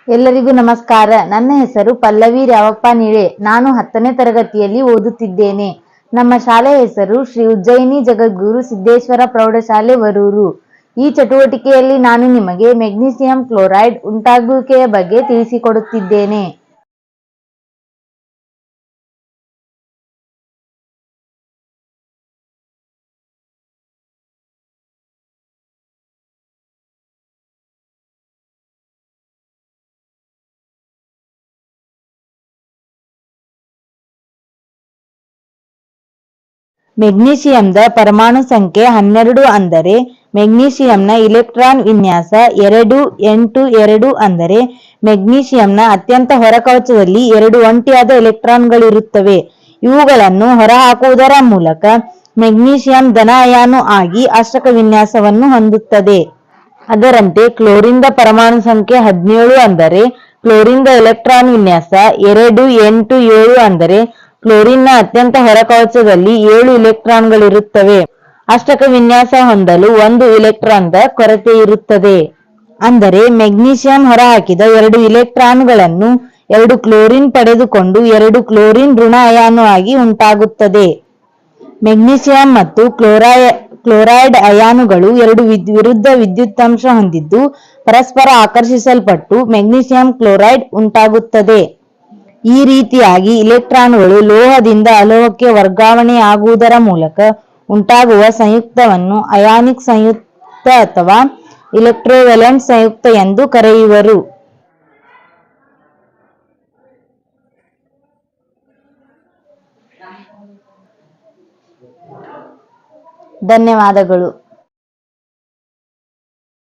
ಎಲ್ಲರಿಗೂ ನಮಸ್ಕಾರ. ನನ್ನ ಹೆಸರು ಪಲ್ಲವಿ ರಾವಪ್ಪ ನಿಳೆ. ನಾನು 10ನೇ ತರಗತಿಯಲ್ಲಿ ಓದುತ್ತಿದ್ದೇನೆ. ನಮ್ಮ ಶಾಲೆಯ ಹೆಸರು ಶ್ರೀ ಉಜ್ಜಯಿನಿ ಜಗದ್ಗುರು ಸಿದ್ದೇಶ್ವರ ಪ್ರೌಢಶಾಲೆ ವರೂರು. ಈ ಚಟುವಟಿಕೆಯಲ್ಲಿ ನಾನು ನಿಮಗೆ ಮೆಗ್ನೀಸಿಯಂ ಕ್ಲೋರೈಡ್ ಉಂಟಾಗುವಿಕೆಯ ಬಗ್ಗೆ ತಿಳಿಸಿಕೊಡುತ್ತಿದ್ದೇನೆ. ಮೆಗ್ನೀಸಿಯಂದ ಪರಮಾಣು ಸಂಖ್ಯೆ 12 ಅಂದರೆ ಮೆಗ್ನೀಸಿಯಂನ ಇಲೆಕ್ಟ್ರಾನ್ ವಿನ್ಯಾಸ 2 ಅಂದರೆ ಮೆಗ್ನೀಸಿಯಂನ ಅತ್ಯಂತ ಹೊರಕವಚದಲ್ಲಿ 2 ಒಂಟಿಯಾದ ಎಲೆಕ್ಟ್ರಾನ್ಗಳಿರುತ್ತವೆ. ಇವುಗಳನ್ನು ಹೊರಹಾಕುವುದರ ಮೂಲಕ ಮೆಗ್ನೀಸಿಯಂ ಧನ ಅಯಾನು ಆಗಿ ಅಷ್ಟಕ ವಿನ್ಯಾಸವನ್ನು ಹೊಂದುತ್ತದೆ. ಅದರಂತೆ ಕ್ಲೋರಿನ್ದ ಪರಮಾಣು ಸಂಖ್ಯೆ 17 ಅಂದರೆ ಕ್ಲೋರಿನ್ದ ಎಲೆಕ್ಟ್ರಾನ್ ವಿನ್ಯಾಸ 2 ಅಂದರೆ ಕ್ಲೋರಿನ್ನ ಅತ್ಯಂತ ಹೊರಕವಚದಲ್ಲಿ 7 ಇಲೆಕ್ಟ್ರಾನ್ಗಳಿರುತ್ತವೆ. ಅಷ್ಟಕ ವಿನ್ಯಾಸ ಹೊಂದಲು 1 ಇಲೆಕ್ಟ್ರಾನ್ದ ಕೊರತೆ ಇರುತ್ತದೆ. ಅಂದರೆ ಮೆಗ್ನೀಸಿಯಂ ಹೊರಹಾಕಿದ 2 ಇಲೆಕ್ಟ್ರಾನ್ಗಳನ್ನು 2 ಕ್ಲೋರಿನ್ ಪಡೆದುಕೊಂಡು 2 ಕ್ಲೋರಿನ್ ಋಣ ಅಯಾನು ಆಗಿ ಉಂಟಾಗುತ್ತದೆ. ಮೆಗ್ನೀಸಿಯಂ ಮತ್ತು ಕ್ಲೋರೈಡ್ ಅಯಾನುಗಳು 2 ವಿರುದ್ಧ ವಿದ್ಯುತ್ತಂಶ ಹೊಂದಿದ್ದು ಪರಸ್ಪರ ಆಕರ್ಷಿಸಲ್ಪಟ್ಟು ಮೆಗ್ನೀಸಿಯಂ ಕ್ಲೋರೈಡ್ ಉಂಟಾಗುತ್ತದೆ. ಈ ರೀತಿಯಾಗಿ ಇಲೆಕ್ಟ್ರಾನ್ಗಳು ಲೋಹದಿಂದ ಅಲೋಹಕ್ಕೆ ವರ್ಗಾವಣೆಯಾಗುವುದರ ಮೂಲಕ ಉಂಟಾಗುವ ಸಂಯುಕ್ತವನ್ನು ಅಯಾನಿಕ್ ಸಂಯುಕ್ತ ಅಥವಾ ಇಲೆಕ್ಟ್ರೋವೆಲೆಂಟ್ ಸಂಯುಕ್ತ ಎಂದು ಕರೆಯುವರು. ಧನ್ಯವಾದಗಳು.